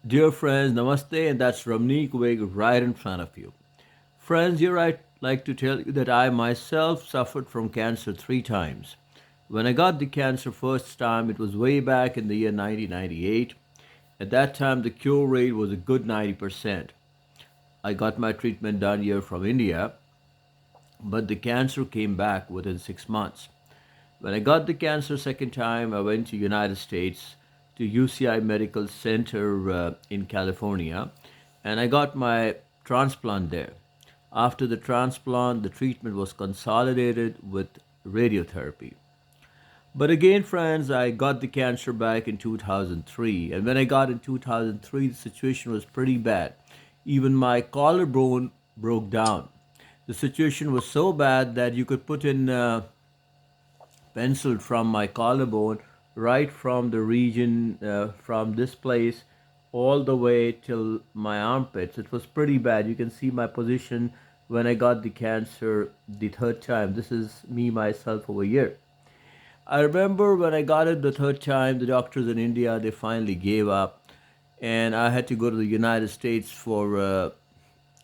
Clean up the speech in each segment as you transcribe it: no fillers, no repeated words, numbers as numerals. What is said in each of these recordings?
Dear friends, namaste, and that's Ramneek Wig right in front of you. Friends, here I'd like to tell you that I myself suffered from cancer 3 times. When I got the cancer first time, it was way back in the year 1998. At that time, the cure rate was a good 90%. I got my treatment done here from India, but the cancer came back within 6 months. When I got the cancer second time, I went to United States to UCI Medical Center in California, and I got my transplant there. After the transplant, the treatment was consolidated with radiotherapy. But again, friends, I got the cancer back in 2003, and when I got in 2003, the situation was pretty bad. Even my collarbone broke down. The situation was so bad that you could put in penciled from my collarbone right from the region from this place all the way till my armpits. It was pretty bad. You can see my position when I got the cancer the third time. This is me myself over here. I remember when I got it the third time, the doctors in India they finally gave up, and I had to go to the United States for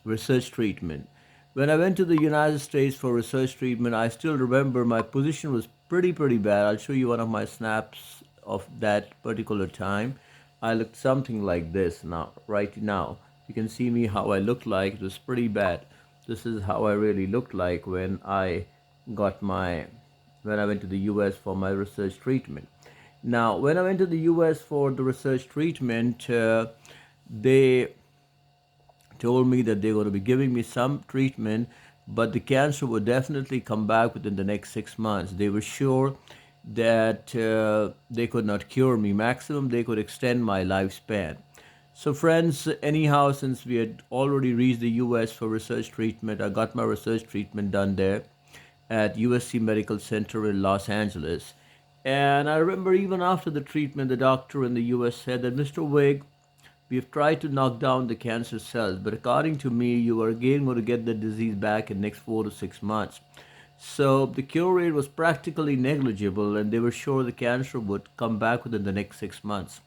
research treatment. When I went to the United States for research treatment, I still remember my position was pretty bad. I'll show you one of my snaps of that particular time. I looked something like this now, right now. You can see me how I looked like. It was pretty bad. This is how I really looked like got my when I went to the US for my research treatment. Now, when I went to the US for the research treatment, they told me that they're going to be giving me some treatment, but the cancer would definitely come back within the next 6 months. They were sure that they could not cure me. Maximum, they could extend my lifespan. So, friends, anyhow, since we had already reached the US for research treatment, I got my research treatment done there at USC Medical Center in Los Angeles. And I remember even after the treatment, the doctor in the US said that, Mr. Wig, we've tried to knock down the cancer cells, but according to me, you are again going to get the disease back in the next 4 to 6 months. So the cure rate was practically negligible, and they were sure the cancer would come back within the next 6 months.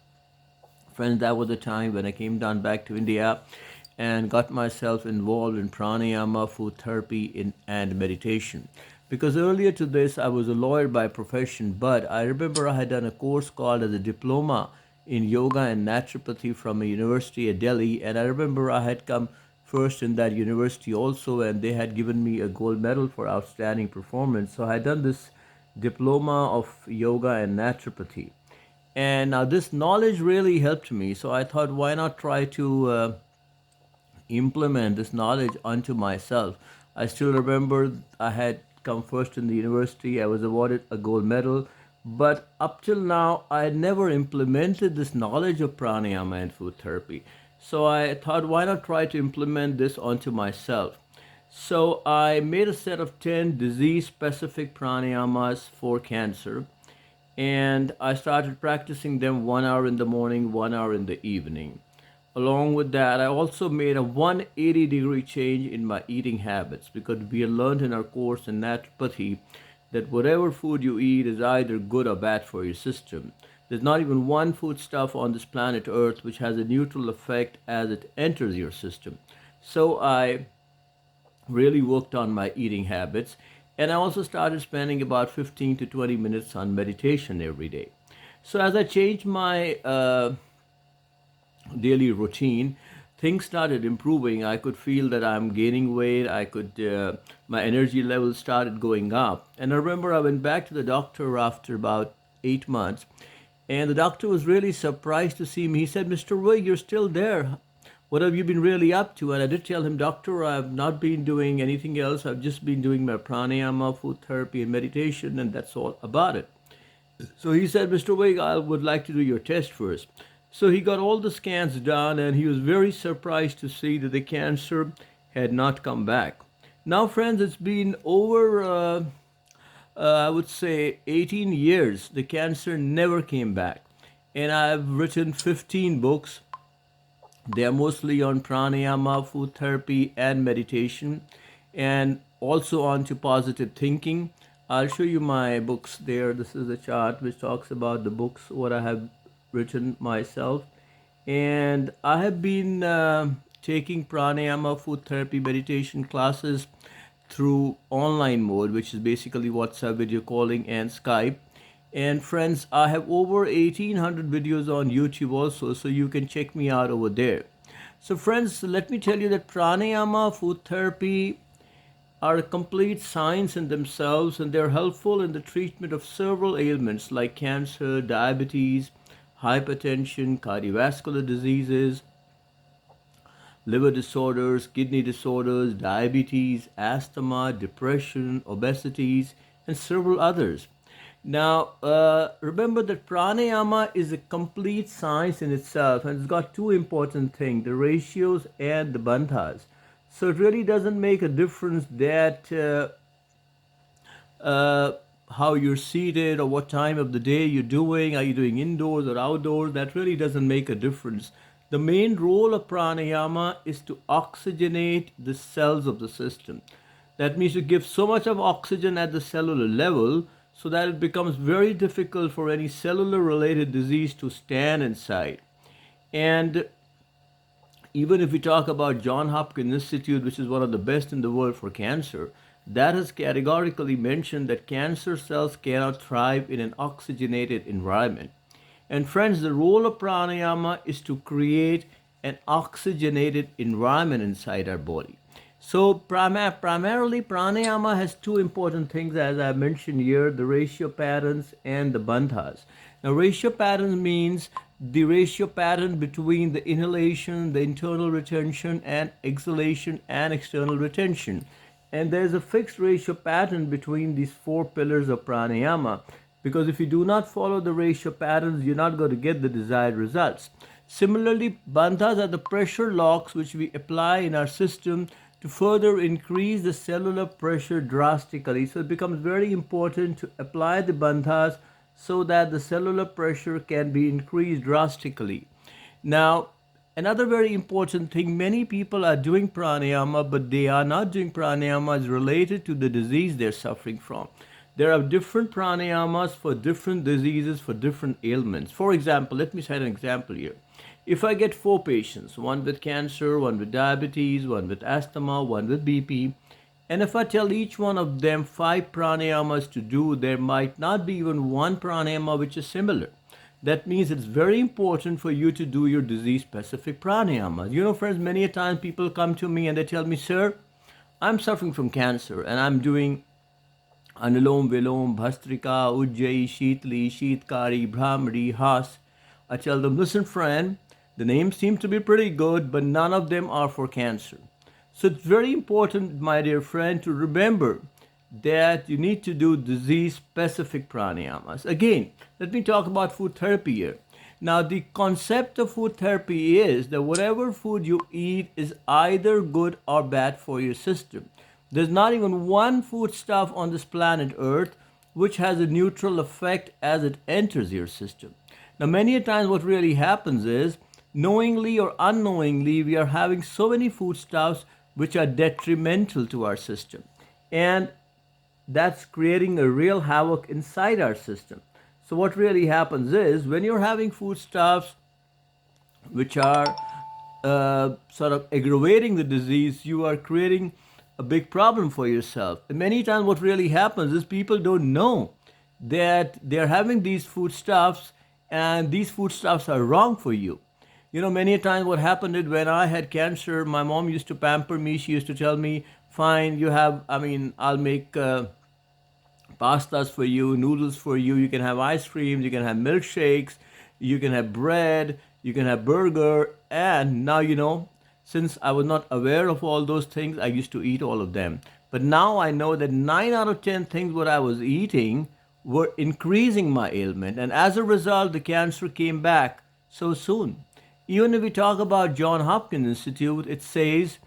Friends, that was the time when I came down back to India and got myself involved in pranayama, food therapy, and meditation. Because earlier to this, I was a lawyer by profession, but I remember I had done a course called as a diploma in yoga and naturopathy from a university at Delhi, and I remember I had come first in that university also, and they had given me a gold medal for outstanding performance. So I had done this diploma of yoga and naturopathy. And now this knowledge really helped me. So I thought, why not try to implement this knowledge onto myself? I still remember I had come first in the university. I was awarded a gold medal. But up till now, I had never implemented this knowledge of pranayama and food therapy. So I thought, why not try to implement this onto myself? So I made a set of 10 disease specific pranayamas for cancer, and I started practicing them 1 hour in the morning, 1 hour in the evening. Along with that, I also made a 180-degree change in my eating habits, because we learned in our course in naturopathy that whatever food you eat is either good or bad for your system. There's not even one foodstuff on this planet Earth which has a neutral effect as it enters your system. So I really worked on my eating habits, and I also started spending about 15 to 20 minutes on meditation every day. So as I changed my daily routine, things started improving. I could feel that I'm gaining weight. My energy levels started going up. And I remember I went back to the doctor after about 8 months, and the doctor was really surprised to see me. He said, Mr. Wig, you're still there. What have you been really up to? And I did tell him, Doctor, I've not been doing anything else. I've just been doing my pranayama, food therapy, and meditation, and that's all about it. So he said, Mr. Wig, I would like to do your test first. So he got all the scans done, and he was very surprised to see that the cancer had not come back. Now, friends, it's been over, I would say, 18 years. The cancer never came back. And I've written 15 books. They are mostly on pranayama, food therapy, and meditation, and also on to positive thinking. I'll show you my books there. This is a chart which talks about the books, what I have written myself. And I have been taking pranayama, food therapy, meditation classes through online mode, which is basically WhatsApp video calling and Skype. And friends, I have over 1800 videos on YouTube also, so you can check me out over there. So, friends, let me tell you that pranayama, food therapy, are a complete science in themselves, and they're helpful in the treatment of several ailments like cancer, diabetes, hypertension, cardiovascular diseases, liver disorders, kidney disorders, diabetes, asthma, depression, obesities, and several others. Now, remember that pranayama is a complete science in itself, and it's got two important things, the ratios and the bandhas. So it really doesn't make a difference that uh, how you're seated or what time of the day you're doing. Are you doing indoors or outdoors? That really doesn't make a difference. The main role of pranayama is to oxygenate the cells of the system. That means to give so much of oxygen at the cellular level so that it becomes very difficult for any cellular related disease to stand inside. And even if we talk about John Hopkins Institute, which is one of the best in the world for cancer, that has categorically mentioned that cancer cells cannot thrive in an oxygenated environment. And friends, the role of pranayama is to create an oxygenated environment inside our body. So primarily pranayama has two important things as I mentioned here, the ratio patterns and the bandhas. Now ratio patterns means the ratio pattern between the inhalation, the internal retention, and exhalation and external retention. And there's a fixed ratio pattern between these four pillars of pranayama, because if you do not follow the ratio patterns, you're not going to get the desired results. Similarly, bandhas are the pressure locks which we apply in our system to further increase the cellular pressure drastically. So it becomes very important to apply the bandhas so that the cellular pressure can be increased drastically. Now, another very important thing, many people are doing pranayama, but they are not doing pranayamas related to the disease they're suffering from. There are different pranayamas for different diseases, for different ailments. For example, let me cite an example here. If I get four patients, one with cancer, one with diabetes, one with asthma, one with BP, and if I tell each one of them five pranayamas to do, there might not be even one pranayama which is similar. That means it's very important for you to do your disease specific pranayamas. You know, friends, many a time people come to me and they tell me, sir, I'm suffering from cancer and I'm doing Anulom Vilom, Bhastrika, Ujjayi, Sheetli, Sheetkari, Brahmari, Has. I tell them, listen, friend, the names seem to be pretty good, but none of them are for cancer. So it's very important, my dear friend, to remember that you need to do disease-specific pranayamas. Again, let me talk about food therapy here. Now, the concept of food therapy is that whatever food you eat is either good or bad for your system. There's not even one foodstuff on this planet Earth which has a neutral effect as it enters your system. Now, many a times what really happens is, knowingly or unknowingly, we are having so many foodstuffs which are detrimental to our system. And that's creating a real havoc inside our system. So what really happens is when you're having foodstuffs which are sort of aggravating the disease, you are creating a big problem for yourself. And many times what really happens is people don't know that they're having these foodstuffs and these foodstuffs are wrong for you. You know, many times what happened is when I had cancer, my mom used to pamper me. She used to tell me, fine, I'll make pastas for you, noodles for you. You can have ice creams, you can have milkshakes, you can have bread, you can have burger. And now, you know, since I was not aware of all those things, I used to eat all of them. But now I know that 9 out of 10 things what I was eating were increasing my ailment. And as a result, the cancer came back so soon. Even if we talk about John Hopkins Institute, it says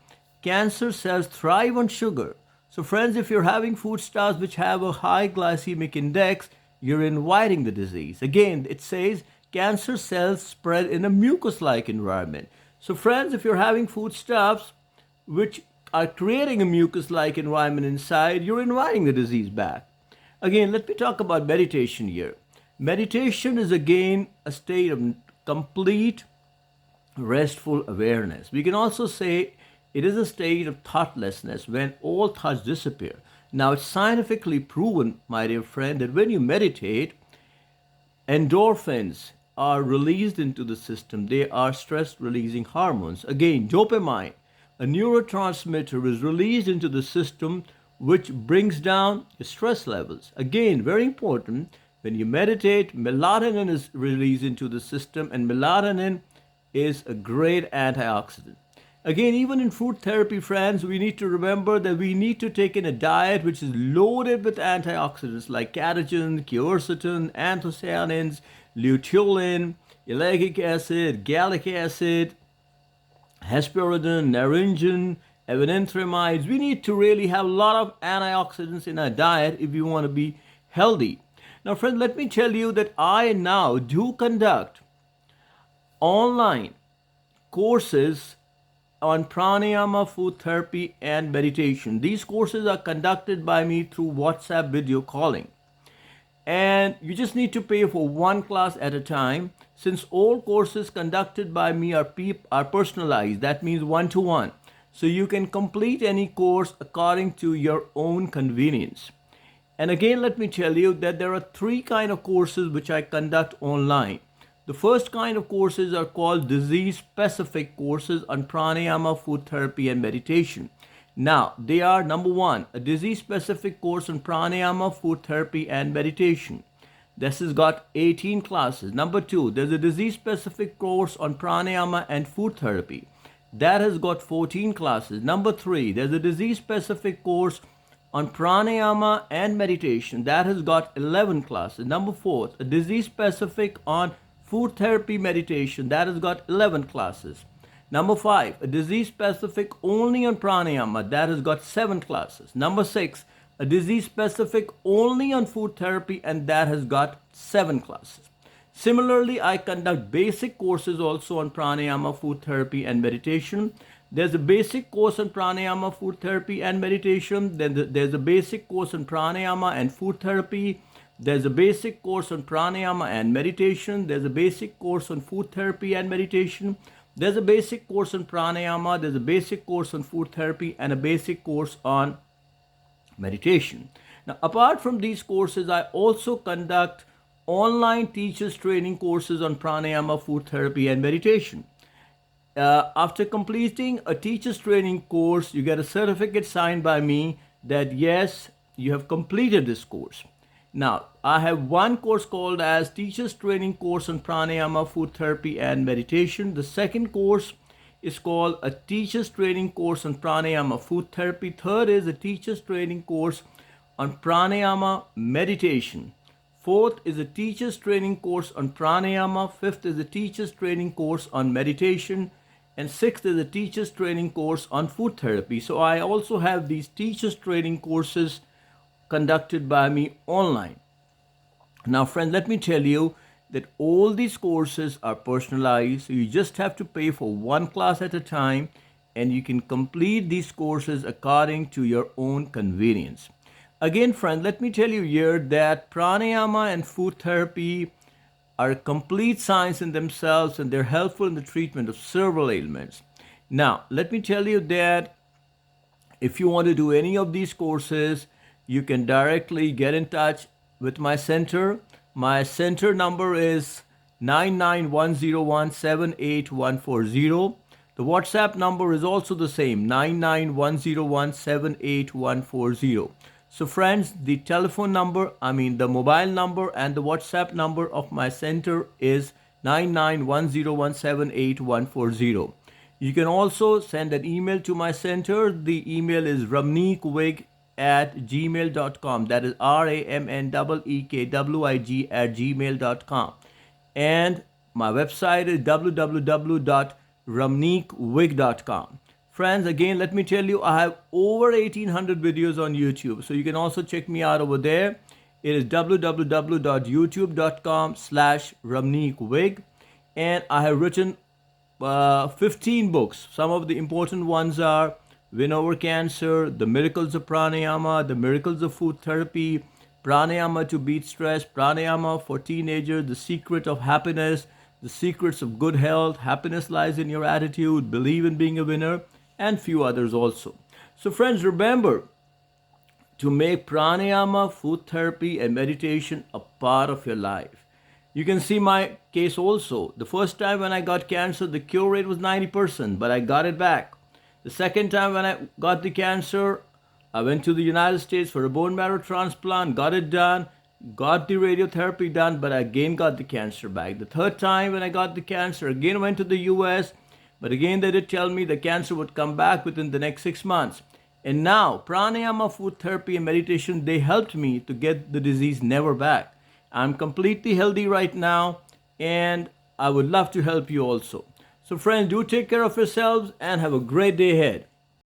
cancer cells thrive on sugar. So friends, if you're having foodstuffs which have a high glycemic index, you're inviting the disease. Again, it says cancer cells spread in a mucus-like environment. So friends, if you're having foodstuffs which are creating a mucus-like environment inside, you're inviting the disease back. Again, let me talk about meditation here. Meditation is again a state of complete restful awareness. We can also say it is a state of thoughtlessness when all thoughts disappear. Now, it's scientifically proven, my dear friend, that when you meditate, endorphins are released into the system. They are stress releasing hormones. Again, dopamine, a neurotransmitter, is released into the system, which brings down your stress levels. Again, very important, when you meditate, melatonin is released into the system, and melatonin is a great antioxidant. Again, even in food therapy, friends, we need to remember that we need to take in a diet which is loaded with antioxidants like catechin, quercetin, anthocyanins, luteolin, ellagic acid, gallic acid, hesperidin, naringin, evenanthramides. We need to really have a lot of antioxidants in our diet if we want to be healthy. Now, friend, let me tell you that I now do conduct online courses on pranayama, food therapy, and meditation. These courses are conducted by me through WhatsApp video calling. And you just need to pay for one class at a time. Since all courses conducted by me are personalized, that means one-to-one. So you can complete any course according to your own convenience. And again, let me tell you that there are three kinds of courses which I conduct online. The first kind of courses are called disease-specific courses on pranayama, food therapy, and meditation. Now, they are number one, a disease-specific course on pranayama, food therapy, and meditation. This has got 18 classes. Number two, there's a disease-specific course on pranayama and food therapy. That has got 14 classes. Number three, there's a disease-specific course on pranayama and meditation. That has got 11 classes. Number four, a disease-specific on food therapy meditation. That has got 11 classes. Number five, a disease specific only on pranayama. That has got 7 classes. Number six, a disease specific only on food therapy, and that has got 7 classes. Similarly, I conduct basic courses also on pranayama, food therapy, and meditation. There's a basic course on pranayama, food therapy, and meditation. Then there's a basic course on pranayama and food therapy. There's a basic course on pranayama and meditation. There's a basic course on food therapy and meditation. There's a basic course on pranayama. There's a basic course on food therapy and a basic course on meditation. Now, apart from these courses, I also conduct online teachers training courses on pranayama, food therapy, and meditation. After completing a teacher's training course, you get a certificate signed by me that yes, you have completed this course. Now, I have one course called as Teacher's Training Course on Pranayama, Food Therapy, and Meditation. The second course is called a Teacher's Training Course on Pranayama, Food Therapy. Third is a Teacher's Training Course on Pranayama, Meditation. Fourth is a Teacher's Training Course on Pranayama. Fifth is a Teacher's Training Course on Meditation. And sixth is a Teacher's Training Course on Food Therapy. So I also have these Teacher's Training courses conducted by me online. Now, friend, let me tell you that all these courses are personalized. So you just have to pay for one class at a time, and you can complete these courses according to your own convenience. Again, friend, let me tell you here that pranayama and food therapy are a complete science in themselves, and they're helpful in the treatment of several ailments. Now, let me tell you that if you want to do any of these courses, you can directly get in touch with my center. My center number is 99101-78140. The WhatsApp number is also the same, 99101-78140. So friends, the mobile number and the WhatsApp number of my center is 99101-78140. You can also send an email to my center. The email is ramneekwig@gmail.com. That is RAMNEEKWIG@gmail.com. And my website is www.ramneekwig.com. Friends, again, let me tell you, I have over 1,800 videos on YouTube. So you can also check me out over there. It is www.youtube.com/RamneekWig. And I have written 15 books. Some of the important ones are Win Over Cancer, The Miracles of Pranayama, The Miracles of Food Therapy, Pranayama to Beat Stress, Pranayama for Teenagers, The Secret of Happiness, The secrets of good health, happiness lies in your attitude, believe in being a winner, and few others also. So, friends, remember to make pranayama, food therapy, and meditation a part of your life. You can see my case also. The first time when I got cancer, the cure rate was 90%, but I got it back. The second time when I got the cancer, I went to the United States for a bone marrow transplant, got it done, got the radiotherapy done, but I again got the cancer back. The third time when I got the cancer, again went to the US, but again they did tell me the cancer would come back within the next 6 months. And now, pranayama, food therapy, and meditation, they helped me to get the disease never back. I'm completely healthy right now, and I would love to help you also. So, friends, do take care of yourselves and have a great day ahead.